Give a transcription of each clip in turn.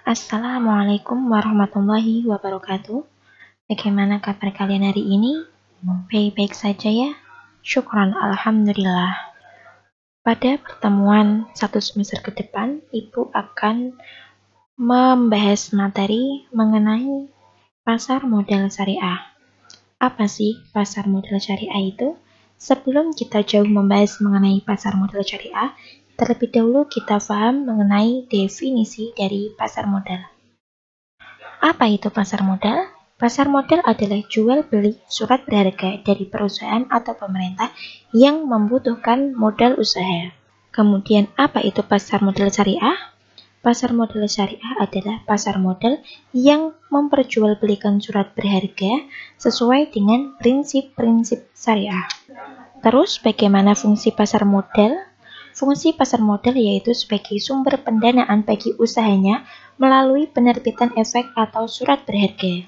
Assalamualaikum warahmatullahi wabarakatuh. Bagaimana kabar kalian hari ini? Baik-baik saja ya? Syukran, alhamdulillah. Pada pertemuan satu semester ke depan, Ibu akan membahas materi mengenai pasar modal syariah. Apa sih pasar modal syariah itu? Sebelum kita jauh membahas mengenai pasar modal syariah, terlebih dahulu kita paham mengenai definisi dari pasar modal. Apa itu pasar modal? Pasar modal adalah jual beli surat berharga dari perusahaan atau pemerintah yang membutuhkan modal usaha. Kemudian apa itu pasar modal syariah? Pasar modal syariah adalah pasar modal yang memperjualbelikan surat berharga sesuai dengan prinsip-prinsip syariah. Terus bagaimana fungsi pasar modal? Fungsi pasar modal yaitu sebagai sumber pendanaan bagi usahanya melalui penerbitan efek atau surat berharga,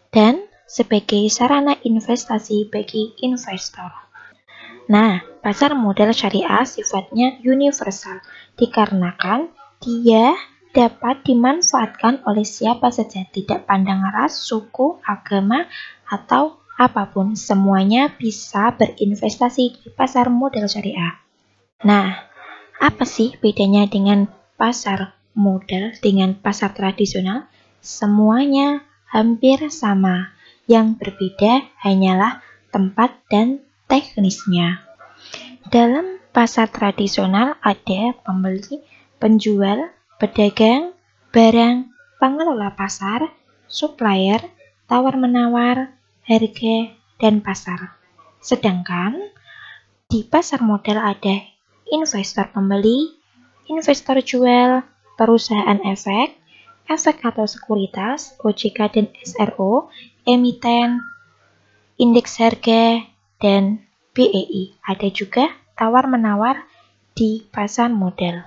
dan sebagai sarana investasi bagi investor. Nah, pasar modal syariah sifatnya universal, dikarenakan dia dapat dimanfaatkan oleh siapa saja, tidak pandang ras, suku, agama, atau apapun. Semuanya bisa berinvestasi di pasar modal syariah. Nah, apa sih bedanya dengan pasar modal dengan pasar tradisional? Semuanya hampir sama. Yang berbeda hanyalah tempat dan teknisnya. Dalam pasar tradisional ada pembeli, penjual, pedagang, barang, pengelola pasar, supplier, tawar-menawar, harga, dan pasar. Sedangkan di pasar modal ada investor pembeli, investor jual, perusahaan efek, efek atau sekuritas, OJK dan SRO, emiten, indeks harga, dan BEI. Ada juga tawar-menawar di pasar modal.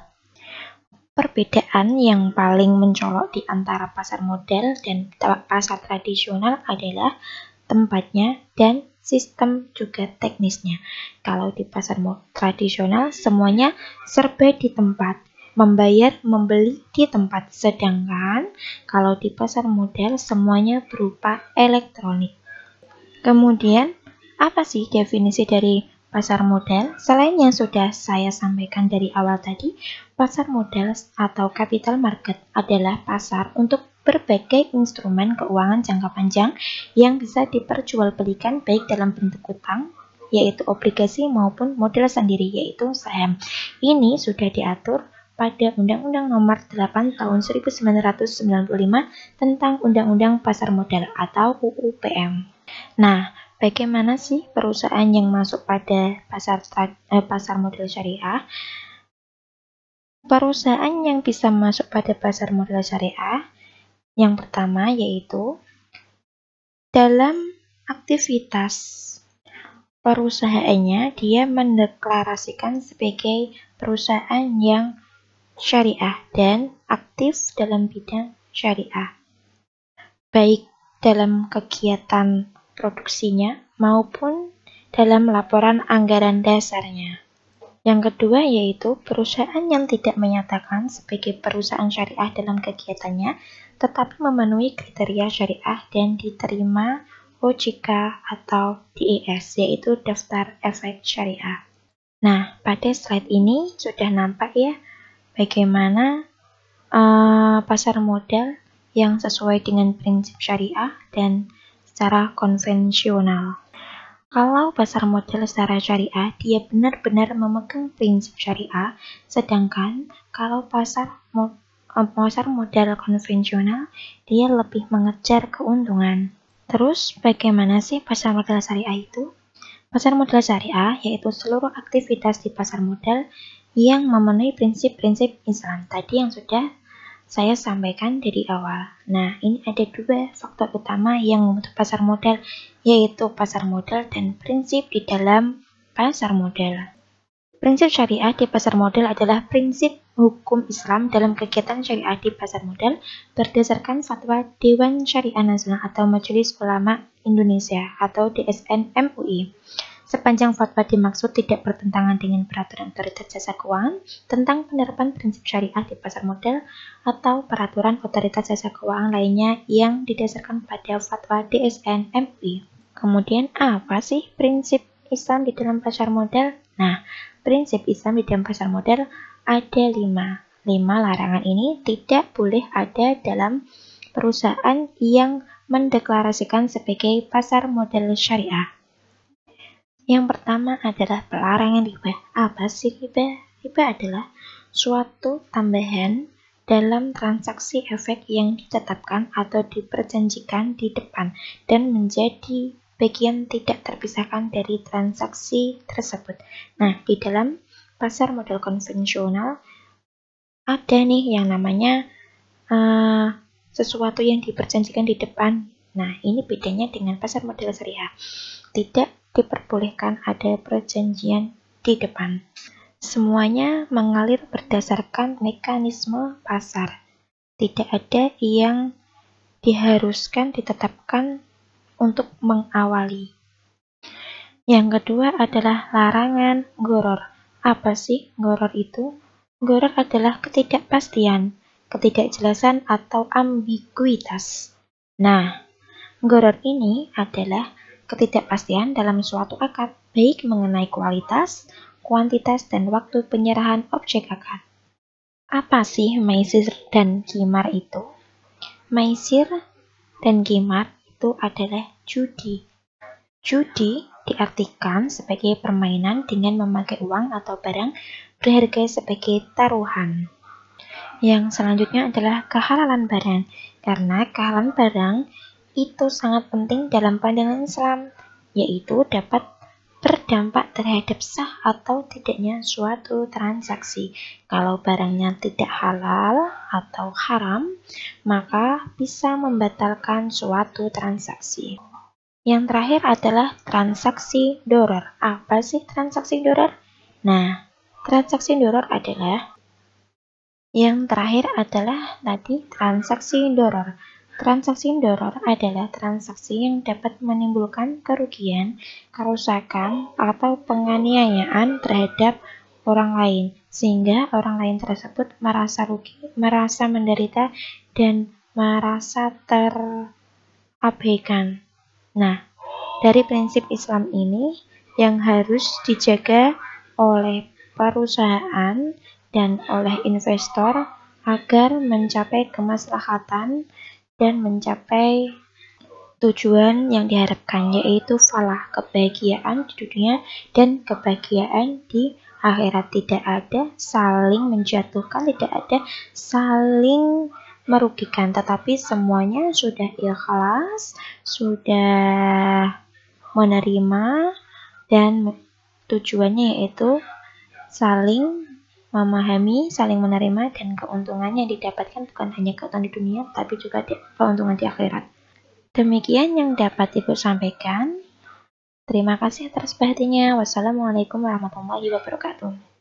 Perbedaan yang paling mencolok di antara pasar modal dan pasar tradisional adalah tempatnya dan sistem juga teknisnya. Kalau di pasar tradisional semuanya serba di tempat, membayar, membeli di tempat. Sedangkan kalau di pasar modal semuanya berupa elektronik. Kemudian, apa sih definisi dari pasar modal? Selain yang sudah saya sampaikan dari awal tadi, pasar modal atau capital market adalah pasar untuk berbagai instrumen keuangan jangka panjang yang bisa diperjualbelikan baik dalam bentuk utang, yaitu obligasi, maupun modal sendiri, yaitu saham. Ini sudah diatur pada Undang-Undang Nomor 8 Tahun 1995 tentang Undang-Undang Pasar Modal atau UU-PM. Nah, bagaimana sih perusahaan yang masuk pada pasar modal syariah? Perusahaan yang bisa masuk pada pasar modal syariah yang pertama yaitu dalam aktivitas perusahaannya dia mendeklarasikan sebagai perusahaan yang syariah dan aktif dalam bidang syariah, baik dalam kegiatan produksinya maupun dalam laporan anggaran dasarnya. Yang kedua yaitu perusahaan yang tidak menyatakan sebagai perusahaan syariah dalam kegiatannya, tetapi memenuhi kriteria syariah dan diterima OJK atau DES, yaitu Daftar Efek Syariah. Nah, pada slide ini sudah nampak ya bagaimana pasar modal yang sesuai dengan prinsip syariah dan secara konvensional. Kalau pasar modal secara syariah, dia benar-benar memegang prinsip syariah, sedangkan kalau pasar modal konvensional, dia lebih mengejar keuntungan. Terus, bagaimana sih pasar modal syariah itu? Pasar modal syariah yaitu seluruh aktivitas di pasar modal yang memenuhi prinsip-prinsip Islam tadi yang sudah saya sampaikan dari awal. Nah, ini ada dua faktor utama yang membentuk pasar modal, yaitu pasar modal dan prinsip di dalam pasar modal. Prinsip syariah di pasar modal adalah prinsip hukum Islam dalam kegiatan syariah di pasar modal berdasarkan fatwa Dewan Syariah Nasional atau Majelis Ulama Indonesia atau DSN MUI. sepanjang fatwa dimaksud tidak bertentangan dengan peraturan otoritas jasa keuangan tentang penerapan prinsip syariah di pasar modal atau peraturan otoritas jasa keuangan lainnya yang didasarkan pada fatwa DSN MUI. Kemudian apa sih prinsip Islam di dalam pasar modal? Nah, prinsip Islam di dalam pasar modal ada 5. 5 larangan ini tidak boleh ada dalam perusahaan yang mendeklarasikan sebagai pasar modal syariah. Yang pertama adalah pelarangan riba. Apa sih riba? Riba adalah suatu tambahan dalam transaksi efek yang ditetapkan atau diperjanjikan di depan dan menjadi bagian tidak terpisahkan dari transaksi tersebut. Nah, di dalam pasar modal konvensional ada nih yang namanya sesuatu yang diperjanjikan di depan. Nah, ini bedanya dengan pasar modal syariah. Tidak diperbolehkan ada perjanjian di depan. Semuanya mengalir berdasarkan mekanisme pasar. Tidak ada yang diharuskan ditetapkan untuk mengawali. Yang kedua adalah larangan gharar. Apa sih gharar itu? Gharar adalah ketidakpastian, ketidakjelasan atau ambiguitas. Nah, gharar ini adalah ketidakpastian dalam suatu akad, baik mengenai kualitas, kuantitas, dan waktu penyerahan objek akad. Apa sih maisir dan qimar itu? Maisir dan qimar itu adalah judi. Judi diartikan sebagai permainan dengan memakai uang atau barang berharga sebagai taruhan. Yang selanjutnya adalah kehalalan barang, karena kehalalan barang itu sangat penting dalam pandangan Islam, yaitu dapat berdampak terhadap sah atau tidaknya suatu transaksi. Kalau barangnya tidak halal atau haram, maka bisa membatalkan suatu transaksi. Yang terakhir adalah transaksi doror. Apa sih transaksi doror? Nah, transaksi doror adalah yang terakhir adalah tadi transaksi doror. Transaksi doror adalah transaksi yang dapat menimbulkan kerugian, kerusakan, atau penganiayaan terhadap orang lain, sehingga orang lain tersebut merasa rugi, merasa menderita, dan merasa terabaikan. Nah, dari prinsip Islam ini yang harus dijaga oleh perusahaan dan oleh investor agar mencapai kemaslahatan dan mencapai tujuan yang diharapkan, yaitu falah, kebahagiaan di dunia dan kebahagiaan di akhirat. Tidak ada saling menjatuhkan, tidak ada saling merugikan, tetapi semuanya sudah ikhlas, sudah menerima, dan tujuannya yaitu saling memahami, saling menerima, dan keuntungannya didapatkan bukan hanya keuntungan di dunia, tapi juga keuntungan di akhirat. Demikian yang dapat Ibu sampaikan. Terima kasih atas perhatiannya. Wassalamualaikum warahmatullahi wabarakatuh.